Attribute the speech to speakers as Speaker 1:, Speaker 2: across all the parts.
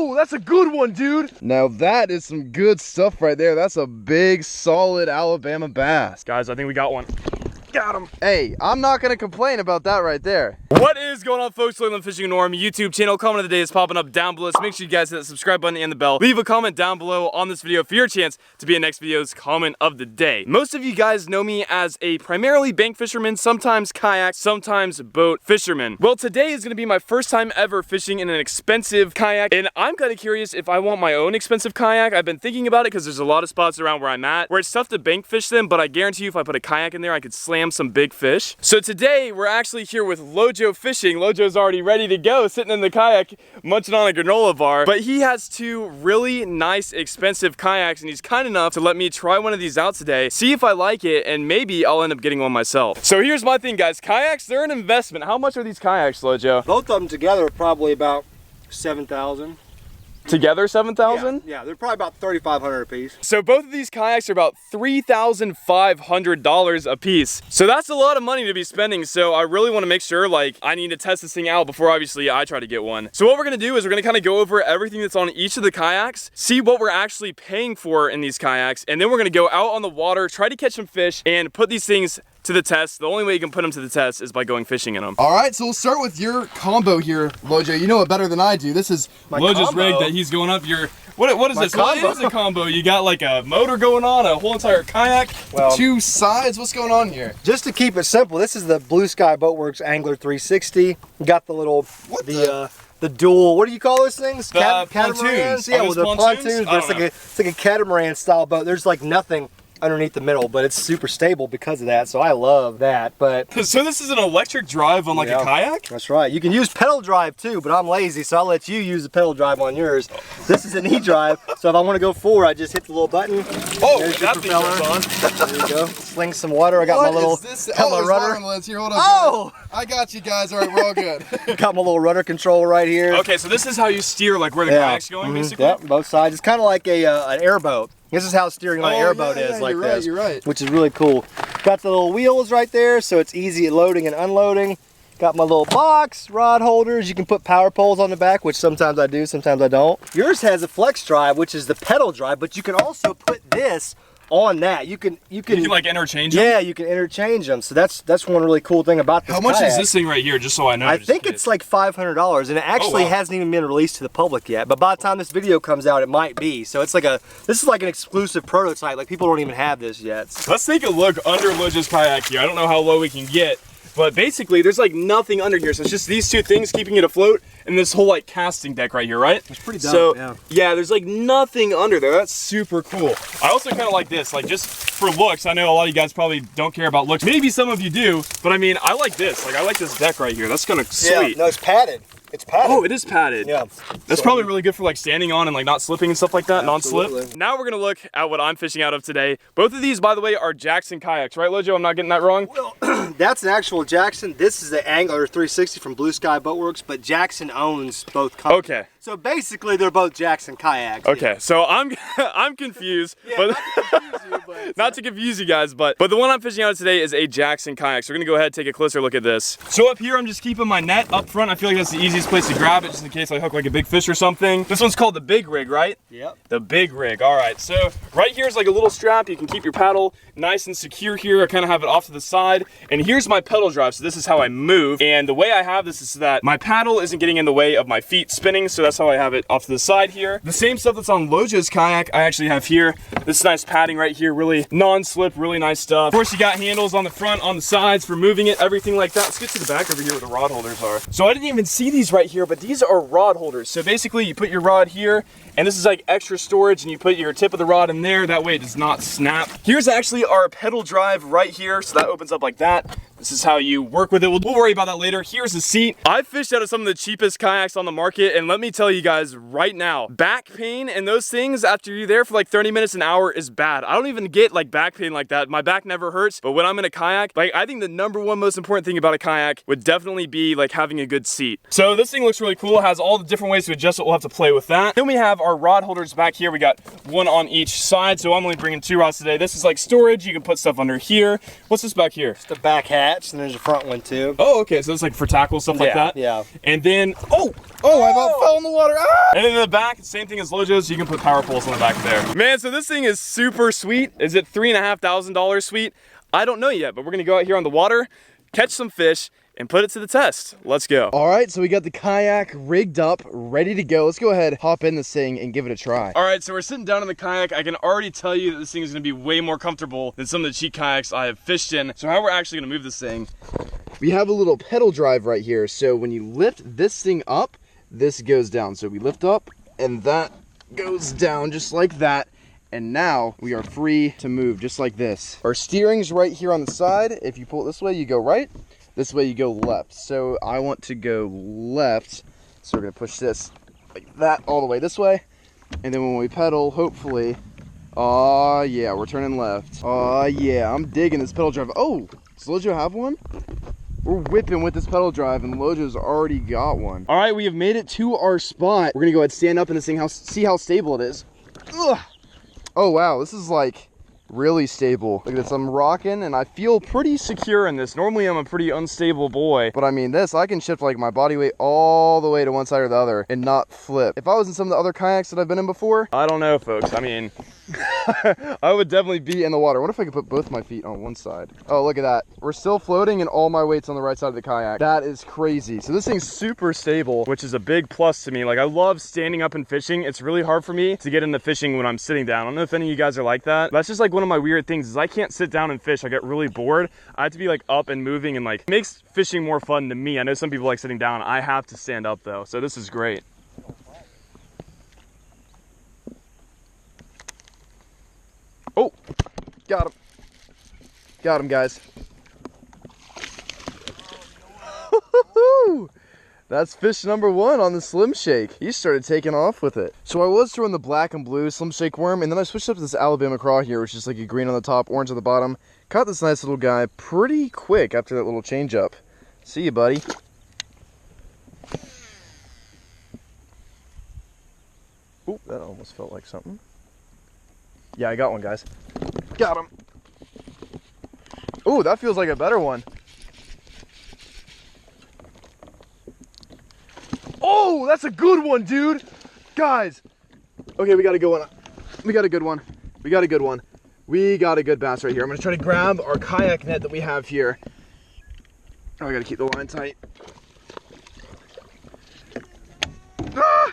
Speaker 1: Oh, that's a good one, dude. Now that is some good stuff right there. That's a big, solid Alabama bass. Guys, I think we got one. Got him. Hey, I'm not gonna complain about that right there. What is going on, folks? Welcome to Fishing Norm YouTube channel. Comment of the day is popping up down below, so make sure you guys hit that subscribe button and the bell. Leave a comment down below on this video for your chance to be in next video's comment of the day. Most of you guys know me as a primarily bank fisherman, sometimes kayak, sometimes boat fisherman. Well, today is gonna be my first time ever fishing in an expensive kayak, and I'm kind of curious if I want my own expensive kayak. I've been thinking about it because there's a lot of spots around where I'm at where it's tough to bank fish them, but I guarantee you if I put a kayak in there, I could slam some big fish. So today we're actually here with Lojo Fishing. Lojo's already ready to go, sitting in the kayak munching on a granola bar, but he has two really nice expensive kayaks, and he's kind enough to let me try one of these out today, see if I like it, and maybe I'll end up getting one myself. So here's my thing, guys. Kayaks, they're an investment. How much are these kayaks, Lojo?
Speaker 2: Both of them together are probably about 7,000.
Speaker 1: Together, 7,000?
Speaker 2: Yeah, they're probably about 3,500 a piece.
Speaker 1: So both of these kayaks are about $3,500 a piece. So that's a lot of money to be spending. So I really want to make sure, like, I need to test this thing out before obviously I try to get one. So what we're gonna do is we're gonna kind of go over everything that's on each of the kayaks, see what we're actually paying for in these kayaks, and then we're gonna go out on the water, try to catch some fish, and put these things to the test. The only way you can put them to the test is by going fishing in them. All right, so we'll start with your combo here, Lojo. You know it better than I do. This is Lojo's rig that he's going up your, what is this? What is a combo? You got like a motor going on, a whole entire kayak, well, two sides. What's going on here?
Speaker 2: Just to keep it simple, this is the Blue Sky Boatworks Angler 360. You got the little, the dual, what do you call those things? Catamarans? Yeah, well, the pontoons, but it's like a catamaran style boat. There's like nothing underneath the middle, but it's super stable because of that, so I love that. But
Speaker 1: so this is an electric drive on like a kayak?
Speaker 2: That's right. You can use pedal drive too, but I'm lazy, so I'll let you use the pedal drive on yours. This is an e-drive, so if I want to go forward, I just hit the little button.
Speaker 1: Oh, that thing goes on.
Speaker 2: There you go. Sling some water. I got my little rudder.
Speaker 1: Here, hold on. Oh! I got you guys. All right, we're all good.
Speaker 2: Got my little rudder control right here.
Speaker 1: Okay, so this is how you steer, like where the kayak's going, basically?
Speaker 2: Yep, both sides. It's kind of like an airboat. This is how steering on an airboat is, like this. You're right. Which is really cool. Got the little wheels right there, so it's easy at loading and unloading. Got my little box, rod holders. You can put power poles on the back, which sometimes I do, sometimes I don't. Yours has a flex drive, which is the pedal drive, but you can also put this on that. You can
Speaker 1: like interchange them?
Speaker 2: Yeah, you can interchange them. So that's one really cool thing about this.
Speaker 1: How much is this thing right here, just so I know?
Speaker 2: I think it's like $500, and it actually hasn't even been released to the public yet. But by the time this video comes out, it might be. So it's like this is like an exclusive prototype. Like, people don't even have this yet.
Speaker 1: Let's take a look under Lojo's kayak here. I don't know how low we can get, but basically there's like nothing under here. So it's just these two things keeping it afloat, and this whole like casting deck right here, right?
Speaker 2: It's pretty dope.
Speaker 1: So yeah, there's like nothing under there. That's super cool. I also kind of like this, like just for looks. I know a lot of you guys probably don't care about looks. Maybe some of you do, but I mean, I like this. Like, I like this deck right here. That's kind of sweet.
Speaker 2: Yeah, no, it's padded. It's padded.
Speaker 1: Oh, it is padded.
Speaker 2: Yeah.
Speaker 1: That's probably really good for like standing on and like not slipping and stuff like that, non-slip. Now we're gonna look at what I'm fishing out of today. Both of these, by the way, are Jackson kayaks, right, Lojo? I'm not getting that wrong?
Speaker 2: Well, that's an actual Jackson. This is the Angler 360 from Blue Sky Boatworks, but Jackson owns both kayaks.
Speaker 1: Okay.
Speaker 2: So basically, they're both Jackson kayaks.
Speaker 1: Okay, so I'm confused, but not to confuse you guys, but the one I'm fishing out of today is a Jackson kayak. So we're gonna go ahead and take a closer look at this. So up here, I'm just keeping my net up front. I feel like that's the easiest place to grab it, just in case I hook like a big fish or something. This one's called the Big Rig, right?
Speaker 2: Yep.
Speaker 1: The Big Rig. All right. So right here is like a little strap. You can keep your paddle nice and secure here. I kind of have it off to the side, and here's my pedal drive. So this is how I move, and the way I have this is that my paddle isn't getting in the way of my feet spinning. So that's how I have it off to the side here. The same stuff that's on Lojo's kayak, I actually have here. This nice padding right here, really non-slip, really nice stuff. Of course, you got handles on the front, on the sides for moving it, everything like that. Let's get to the back over here where the rod holders are. So I didn't even see these right here, but these are rod holders. So basically you put your rod here, and this is like extra storage, and you put your tip of the rod in there. That way it does not snap. Here's actually our pedal drive right here. So that opens up like that. This is how you work with it. We'll worry about that later. Here's the seat. I've fished out of some of the cheapest kayaks on the market, and let me tell you guys right now, back pain and those things after you're there for like 30 minutes, an hour is bad. I don't even get like back pain like that. My back never hurts, but when I'm in a kayak, like I think the #1 most important thing about a kayak would definitely be like having a good seat. So this thing looks really cool. It has all the different ways to adjust it. We'll have to play with that. Then we have our rod holders back here. We got one on each side, so I'm only bringing 2 rods today. This is like storage. You can put stuff under here. What's this back here?
Speaker 2: It's the back hatch. hatch, and there's a front one too.
Speaker 1: Oh, okay, so it's like for tackle, stuff like that?
Speaker 2: Yeah.
Speaker 1: And then, I about fell in the water. Ah! And then in the back, same thing as Lojo's, so you can put power poles on the back there. Man, so this thing is super sweet. Is it $3,500 sweet? I don't know yet, but we're gonna go out here on the water, catch some fish, and put it to the test. Let's go.
Speaker 3: All right, so we got the kayak rigged up, ready to go. Let's go ahead, hop in this thing, and give it a try.
Speaker 1: All right, so we're sitting down in the kayak. I can already tell you that this thing is gonna be way more comfortable than some of the cheap kayaks I have fished in. So how we're actually gonna move this thing.
Speaker 3: We have a little pedal drive right here. So when you lift this thing up, this goes down. So we lift up, and that goes down just like that. And now we are free to move just like this. Our steering's right here on the side. If you pull it this way, you go right. This way you go left. So I want to go left. So we're gonna push this like that all the way this way. And then when we pedal, hopefully, oh yeah, we're turning left. Oh yeah, I'm digging this pedal drive. Oh, does Lojo have one? We're whipping with this pedal drive and Lojo's already got one. All right, we have made it to our spot. We're gonna go ahead and stand up in this thing, see how stable it is. Ugh. Oh wow, this is like really stable. Look at this, I'm rocking and I feel pretty secure in this. Normally I'm a pretty unstable boy, but I mean this, I can shift like my body weight all the way to one side or the other and not flip. If I was in some of the other kayaks that I've been in before, I don't know folks, I mean, I would definitely be in the water. What if I could put both my feet on one side? Oh, look at that. We're still floating and all my weight's on the right side of the kayak. That is crazy. So this thing's super stable, which is a big plus to me. Like I love standing up and fishing. It's really hard for me to get into fishing when I'm sitting down. I don't know if any of you guys are like that. That's just like one of my weird things is I can't sit down and fish. I get really bored. I have to be like up and moving and like it makes fishing more fun to me. I know some people like sitting down. I have to stand up though. So this is great. Oh, got him. Got him, guys. That's fish number one on the Slim Shake. He started taking off with it. So I was throwing the black and blue Slim Shake worm, and then I switched up to this Alabama craw here, which is like a green on the top, orange on the bottom. Caught this nice little guy pretty quick after that little change up. See you, buddy. Oop, that almost felt like something. Yeah, I got one, guys. Got him. Ooh, that feels like a better one. Oh, that's a good one, dude. Guys. Okay, we got a good one. We got a good one. We got a good one. We got a good bass right here. I'm gonna try to grab our kayak net that we have here. Oh, I gotta keep the line tight. Ah!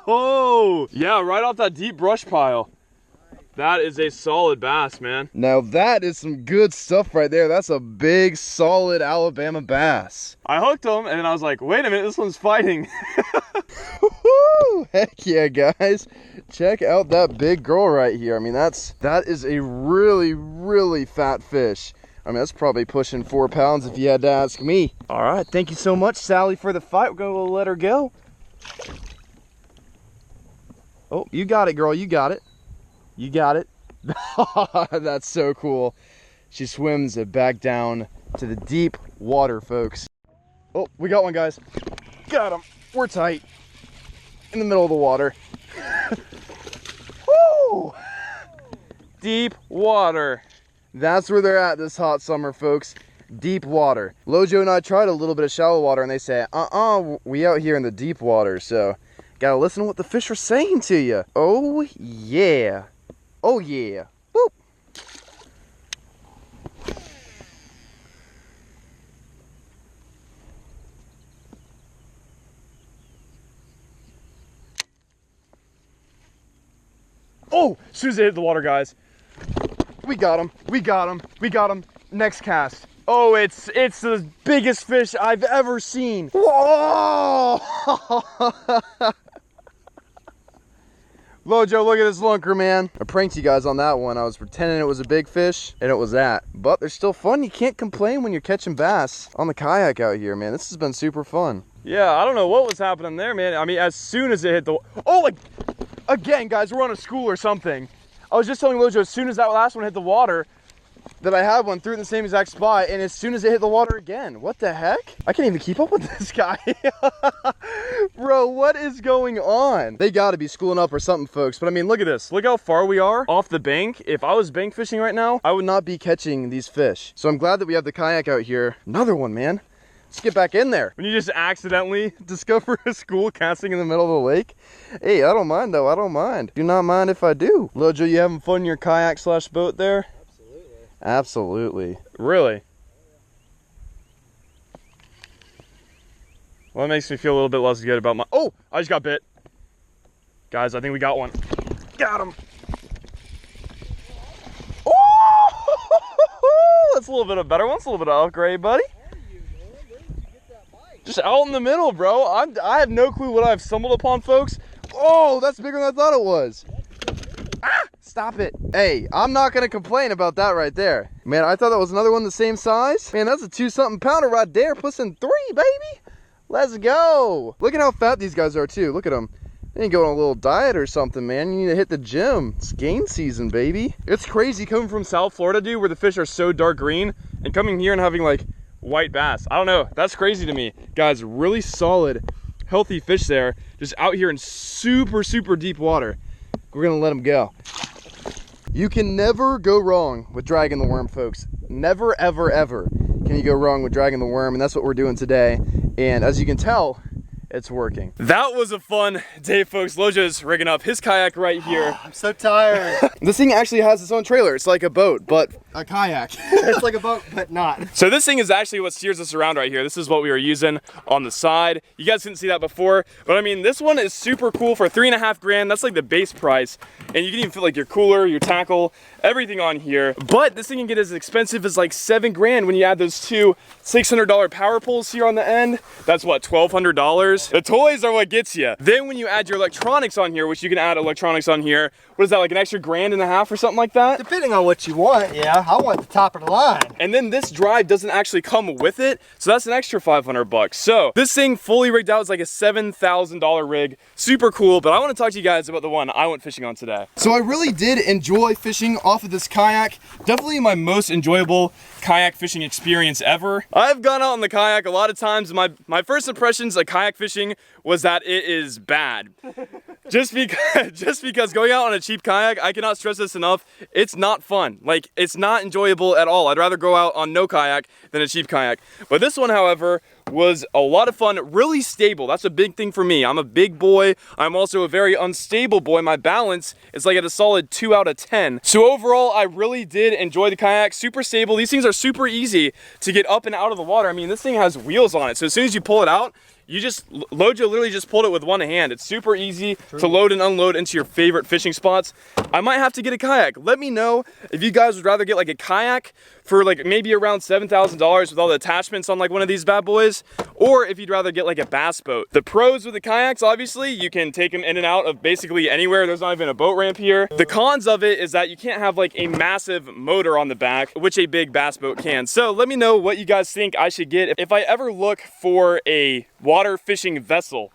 Speaker 3: Oh, yeah, right off that deep brush pile. That is a solid bass, man. Now that is some good stuff right there. That's a big, solid Alabama bass. I hooked him and then I was like, wait a minute, this one's fighting. Heck yeah, guys. Check out that big girl right here. I mean, that is a really, really fat fish. I mean, that's probably pushing 4 pounds if you had to ask me. All right, thank you so much, Sally, for the fight. We're gonna let her go. Oh, you got it, girl. You got it. You got it. That's so cool. She swims it back down to the deep water, folks. Oh, we got one, guys. Got him. We're tight. In the middle of the water. Woo! Deep water. That's where they're at this hot summer, folks. Deep water. Lojo and I tried a little bit of shallow water and they say, we out here in the deep water, so gotta listen to what the fish are saying to you. Oh yeah. Oh yeah. Woo. Oh, as soon as it hit the water, guys. We got him. We got him. We got him. Next cast. Oh, it's the biggest fish I've ever seen. Whoa! Lojo, look at this lunker, man. I pranked you guys on that one. I was pretending it was a big fish, and it was that. But they're still fun. You can't complain when you're catching bass on the kayak out here, man. This has been super fun. Yeah, I don't know what was happening there, man. I mean, as soon as it hit the... Oh, like, again, guys, we're on a school or something. I was just telling Lojo, as soon as that last one hit the water, that I had one through in the same exact spot, and as soon as it hit the water again. What the heck? I can't even keep up with this guy. Bro, what What is going on? They gotta be schooling up or something, folks. But I mean, look at this. Look how far we are off the bank. If I was bank fishing right now, I would not be catching these fish. So I'm glad that we have the kayak out here. Another one, man. Let's get back in there. When you just accidentally discover a school casting in the middle of the lake. Hey, I don't mind though, I don't mind. Do not mind if I do. Lojo, you having fun in your kayak slash boat there?
Speaker 2: Absolutely.
Speaker 3: Absolutely.
Speaker 1: Really? Well, that makes me feel a little bit less good about my... Oh, I just got bit. Guys, I think we got one. Got him. Oh, that's a little bit of a better one. It's a little bit of upgrade, buddy. Just out in the middle, bro. I have no clue what I've stumbled upon, folks. Oh, that's bigger than I thought it was. Ah, stop it. Hey, I'm not gonna complain about that right there. Man, I thought that was another one the same size. Man, that's a 2-something pounder right there. Pushing 3, baby. Let's go. Look at how fat these guys are too. Look at them. They ain't going on a little diet or something, man. You need to hit the gym. It's game season, baby. It's crazy coming from South Florida, dude, where the fish are so dark green, and coming here and having like white bass. I don't know, that's crazy to me. Guys, really solid, healthy fish there, just out here in super, super deep water.
Speaker 3: We're gonna let them go. You can never go wrong with dragging the worm, folks. Never, ever, ever can you go wrong with dragging the worm, and that's what we're doing today. And as you can tell, it's working.
Speaker 1: That was a fun day, folks. Lojo's rigging up his kayak right here.
Speaker 2: I'm so tired.
Speaker 3: This thing actually has its own trailer. It's like a boat, but a kayak.
Speaker 2: It's like a boat, but not.
Speaker 1: So this thing is actually what steers us around right here. This is what we were using on the side. You guys didn't see that before, but I mean, this one is super cool for $3.5 grand. That's like the base price. And you can even fit like your cooler, your tackle, everything on here. But this thing can get as expensive as like $7 grand when you add those two $600 power poles here on the end. That's what, $1,200? The toys are what gets you. Then when you add your electronics on here, which you can add electronics on here, what is that, like an extra $1.5 or something like that?
Speaker 2: Depending on what you want, yeah. I want the top of the line.
Speaker 1: And then this drive doesn't actually come with it, so that's an extra $500. So this thing fully rigged out is like a $7,000 rig. Super cool, but I want to talk to you guys about the one I went fishing on today.
Speaker 3: So I really did enjoy fishing off of this kayak.
Speaker 1: Definitely my most enjoyable kayak fishing experience ever. I've gone out on the kayak a lot of times. My first impressions of kayak fishing was that it is bad. just because going out on a cheap kayak, I cannot stress this enough, it's not fun. Like, it's not enjoyable at all. I'd rather go out on no kayak than a cheap kayak. But this one, however, was a lot of fun, really stable. That's a big thing for me. I'm a big boy. I'm also a very unstable boy. My balance is like at a solid 2 out of 10. So overall, I really did enjoy the kayak. Super stable. These things are super easy to get up and out of the water. I mean, this thing has wheels on it. So as soon as you pull it out, Lojo literally just pulled it with one hand. It's super easy to load and unload into your favorite fishing spots. I might have to get a kayak. Let me know if you guys would rather get like a kayak for like maybe around $7,000 with all the attachments on like one of these bad boys, or if you'd rather get like a bass boat. The pros with the kayaks, obviously, you can take them in and out of basically anywhere. There's not even a boat ramp here. The cons of it is that you can't have like a massive motor on the back, which a big bass boat can. So let me know what you guys think I should get if I ever look for a water fishing vessel.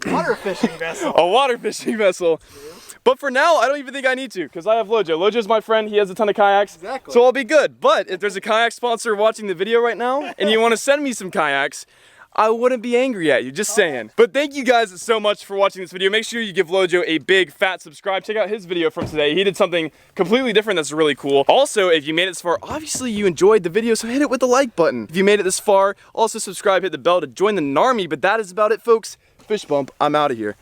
Speaker 2: Water fishing vessel.
Speaker 1: A water fishing vessel. But for now, I don't even think I need to, because I have Lojo. Lojo's my friend. He has a ton of kayaks.
Speaker 2: Exactly.
Speaker 1: So I'll be good. But if there's a kayak sponsor watching the video right now and you want to send me some kayaks, I wouldn't be angry at you, just saying. But thank you guys so much for watching this video. Make sure you give Lojo a big fat subscribe. Check out his video from today. He did something completely different that's really cool. Also, if you made it this far, obviously you enjoyed the video, so hit it with the like button. If you made it this far, also subscribe, hit the bell to join the Narmy. But that is about it, folks. Fish bump, I'm out of here.